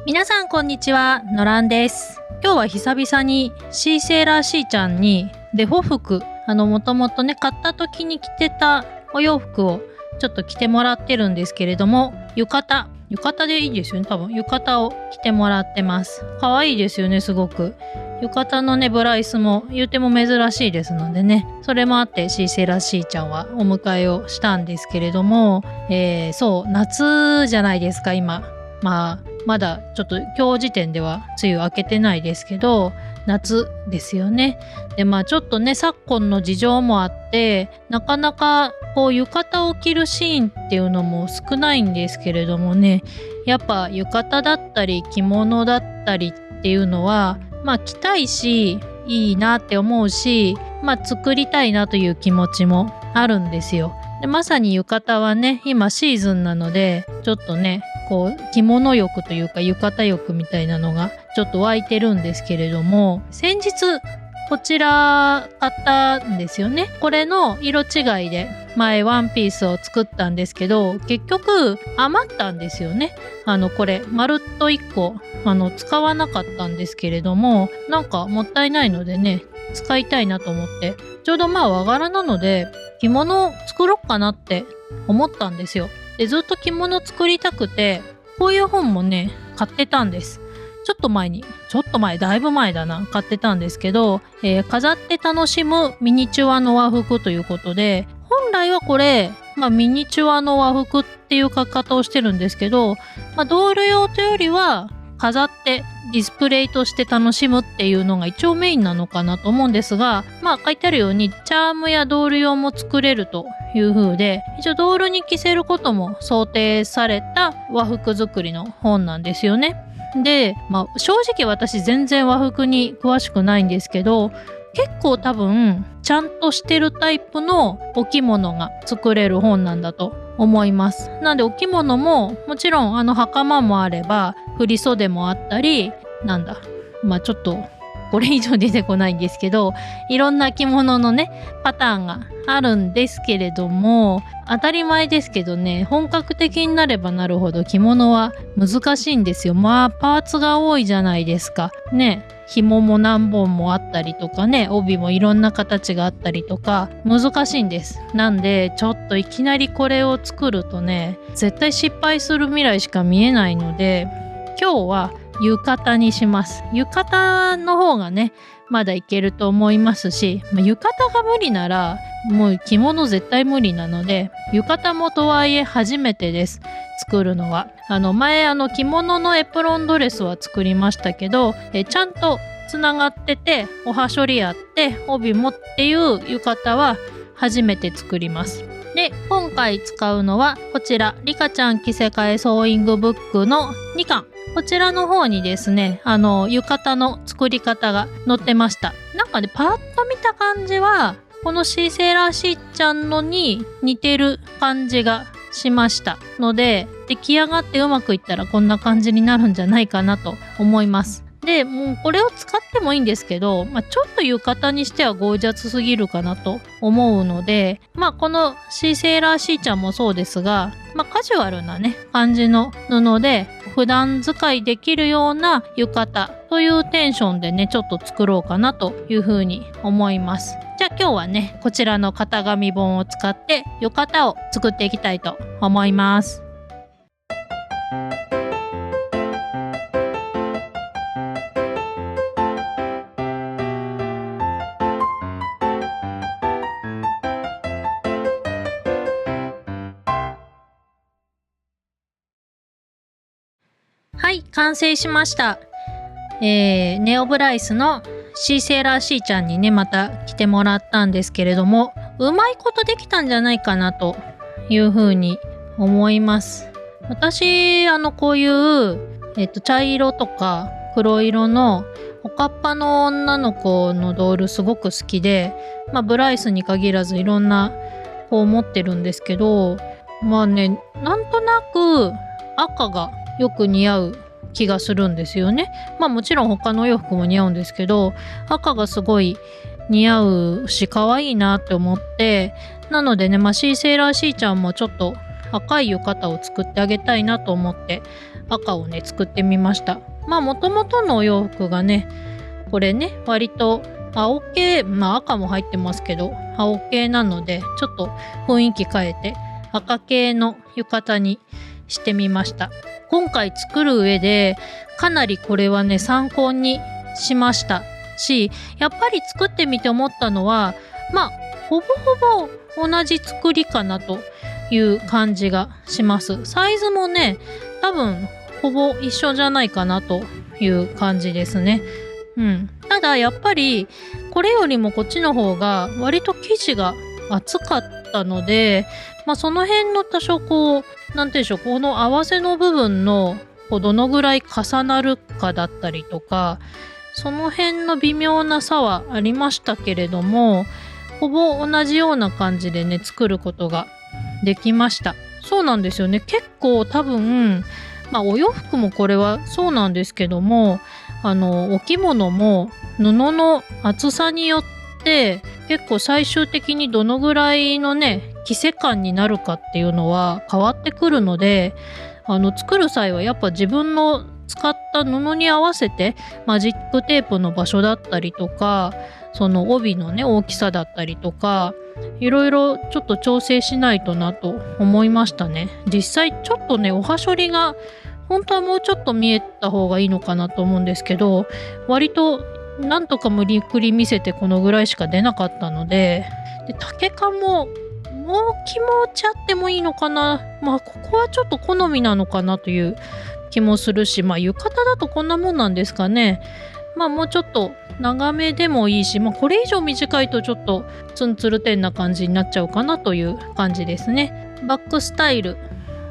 皆さんこんにちは、のらんです。今日は久々にシーセーラーシーちゃんにデフォ服、もともとね買った時に着てたお洋服をちょっと着てもらってるんですけれども、浴衣でいいですよね。多分浴衣を着てもらってます。可愛いですよね、すごく。浴衣のねブライスも言うても珍しいですのでね、それもあってシーセーラーシーちゃんはお迎えをしたんですけれども、そう夏じゃないですか今。まだちょっと今日時点では梅雨明けてないですけど、夏ですよね。でちょっとね昨今の事情もあってなかなかこう浴衣を着るシーンっていうのも少ないんですけれどもね、やっぱ浴衣だったり着物だったりっていうのは着たいしいいなって思うし、作りたいなという気持ちもあるんですよ。でまさに浴衣はね今シーズンなので、ちょっとねこう着物欲というか浴衣欲みたいなのがちょっと湧いてるんですけれども、先日こちら買ったんですよね。これの色違いで前ワンピースを作ったんですけど、結局余ったんですよね。これまるっと1個使わなかったんですけれども、なんかもったいないのでね使いたいなと思って、ちょうど和柄なので着物を作ろうかなって思ったんですよ。でずっと着物作りたくて、こういう本もね買ってたんです。ちょっと前だいぶ前だな、買ってたんですけど、飾って楽しむミニチュアの和服ということで、本来はこれ、ミニチュアの和服っていう書き方をしてるんですけど、ドール用というよりは飾ってディスプレイとして楽しむっていうのが一応メインなのかなと思うんですが、書いてあるようにチャームやドール用も作れるという風で、一応ドールに着せることも想定された和服作りの本なんですよね。で、正直私全然和服に詳しくないんですけど、結構多分ちゃんとしてるタイプのお着物が作れる本なんだと思います。なんでお着物ももちろん袴もあれば振袖もあったり、ちょっとこれ以上出てこないんですけど、いろんな着物のねパターンがあるんですけれども、当たり前ですけどね、本格的になればなるほど着物は難しいんですよ。パーツが多いじゃないですかね。紐も何本もあったりとかね、帯もいろんな形があったりとか難しいんです。なんでちょっといきなりこれを作るとね絶対失敗する未来しか見えないので、今日は浴衣にします。浴衣の方がねまだいけると思いますし、浴衣が無理ならもう着物絶対無理なので、浴衣もとはいえ初めてです、作るのは。前着物のエプロンドレスは作りましたけど、ちゃんとつながってておはしょりあって帯もっていう浴衣は初めて作ります。で今回使うのはこちらリカちゃん着せ替えソーイングブックの2巻。こちらの方にですね浴衣の作り方が載ってました。パッと見た感じはこのシーセーラーシーちゃんのに似てる感じがしましたので、出来上がってうまくいったらこんな感じになるんじゃないかなと思います。でもうこれを使ってもいいんですけど、ちょっと浴衣にしてはゴージャスすぎるかなと思うので、このシーセーラーシーちゃんもそうですが、カジュアルなね感じの布で普段使いできるような浴衣というテンションでねちょっと作ろうかなというふうに思います。じゃあ今日はねこちらの型紙本を使って浴衣を作っていきたいと思います。はい、完成しました。ネオブライスのシーセーラーシーちゃんにねまた着てもらったんですけれども、うまいことできたんじゃないかなというふうに思います。私こういう、茶色とか黒色のおかっぱの女の子のドールすごく好きで、ブライスに限らずいろんな子を持ってるんですけど、なんとなく赤がよく似合う気がするんですよね。もちろん他のお洋服も似合うんですけど、赤がすごい似合うし可愛いなって思って、なのでねシーセーラーシーちゃんもちょっと赤い浴衣を作ってあげたいなと思って赤をね作ってみました。もともとのお洋服がねこれね割と青系、赤も入ってますけど青系なのでちょっと雰囲気変えて赤系の浴衣にしてみました。今回作る上でかなりこれはね参考にしましたし、やっぱり作ってみて思ったのはほぼほぼ同じ作りかなという感じがします。サイズもね多分ほぼ一緒じゃないかなという感じですね。ただやっぱりこれよりもこっちの方が割と生地が厚かったので、その辺の多少なんて言うんでしょう、この合わせの部分のどのぐらい重なるかだったりとか、その辺の微妙な差はありましたけれども、ほぼ同じような感じでね作ることができました。そうなんですよね。結構多分お洋服もこれはそうなんですけども、お着物も布の厚さによって結構最終的にどのぐらいのね着せ感になるかっていうのは変わってくるので、作る際はやっぱ自分の使った布に合わせてマジックテープの場所だったりとか、その帯のね大きさだったりとかいろいろちょっと調整しないとなと思いましたね。実際ちょっとねおはしょりが本当はもうちょっと見えた方がいいのかなと思うんですけど、割となんとか無理くり見せてこのぐらいしか出なかったので、丈感ももう気持ちあってもいいのかな、ここはちょっと好みなのかなという気もするし、浴衣だとこんなもんなんですかね。もうちょっと長めでもいいし、これ以上短いとちょっとツンツルテンな感じになっちゃうかなという感じですね。バックスタイル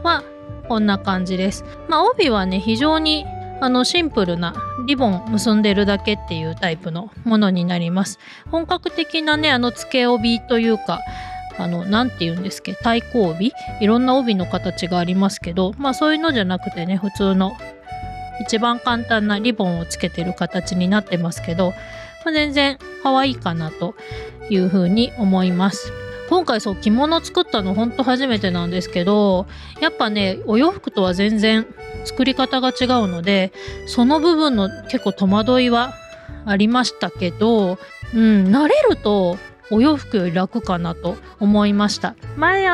はこんな感じです。帯はね非常にシンプルなリボン結んでるだけっていうタイプのものになります。本格的なね付け帯というかなんて言うんですっけ、太鼓帯、いろんな帯の形がありますけど、そういうのじゃなくてね普通の一番簡単なリボンをつけてる形になってますけど、全然可愛いかなというふうに思います。今回着物作ったのほんと初めてなんですけど、やっぱねお洋服とは全然作り方が違うので、その部分の結構戸惑いはありましたけど、慣れるとお洋服より楽かなと思いました。前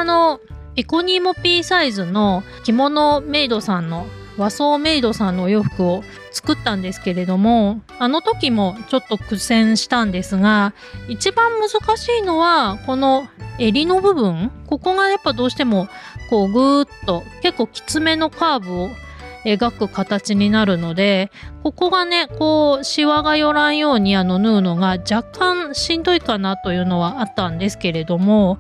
ピコニーモピーサイズの着物メイドさんの和装メイドさんのお洋服を作ったんですけれども、時もちょっと苦戦したんですが、一番難しいのはこの襟の部分、ここがやっぱどうしてもぐーっと結構きつめのカーブを描く形になるので、ここがねシワが寄らんように縫うのが若干しんどいかなというのはあったんですけれども、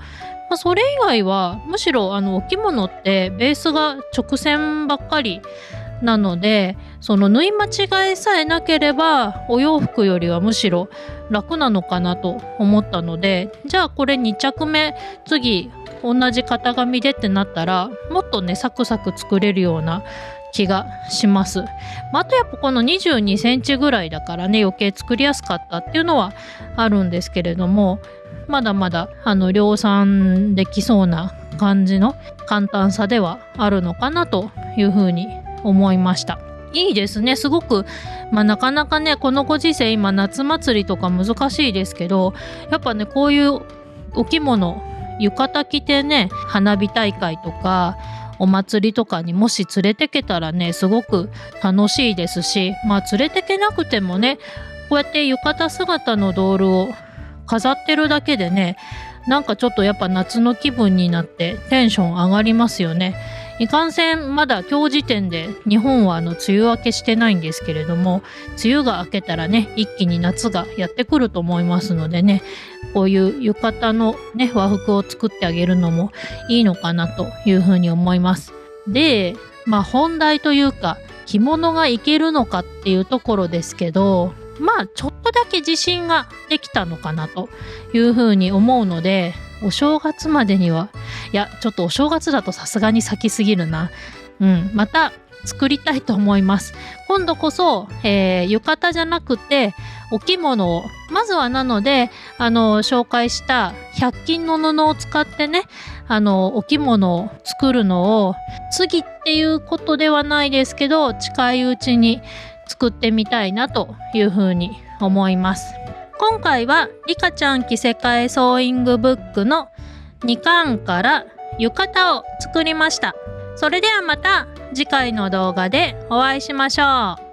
それ以外はむしろお着物ってベースが直線ばっかりなので、その縫い間違いさえなければお洋服よりはむしろ楽なのかなと思ったので、じゃあこれ2着目次同じ型紙でってなったらもっとねサクサク作れるような気がします。あとやっぱこの22センチぐらいだからね余計作りやすかったっていうのはあるんですけれども、まだまだ量産できそうな感じの簡単さではあるのかなというふうに思いました。いいですね。すごくなかなかねこのご時世今夏祭りとか難しいですけど、やっぱねこういうお着物浴衣着てね花火大会とかお祭りとかにもし連れてけたらねすごく楽しいですし、連れてけなくてもねこうやって浴衣姿のドールを飾ってるだけでねなんかちょっとやっぱ夏の気分になってテンション上がりますよね。いかんせんまだ今日時点で日本は梅雨明けしてないんですけれども、梅雨が明けたらね一気に夏がやってくると思いますのでね、こういう浴衣のね和服を作ってあげるのもいいのかなというふうに思います。で本題というか着物がいけるのかっていうところですけど、ちょっとだけ自信ができたのかなというふうに思うので、お正月までには、いやちょっとお正月だとさすがに先すぎるな、また作りたいと思います。今度こそ、浴衣じゃなくてお着物をまずはなので紹介した100均の布を使ってねお着物を作るのを次っていうことではないですけど、近いうちに作ってみたいなというふうに思います。今回はリカちゃん着世界ソーイングブックの2巻から浴衣を作りました。それではまた次回の動画でお会いしましょう。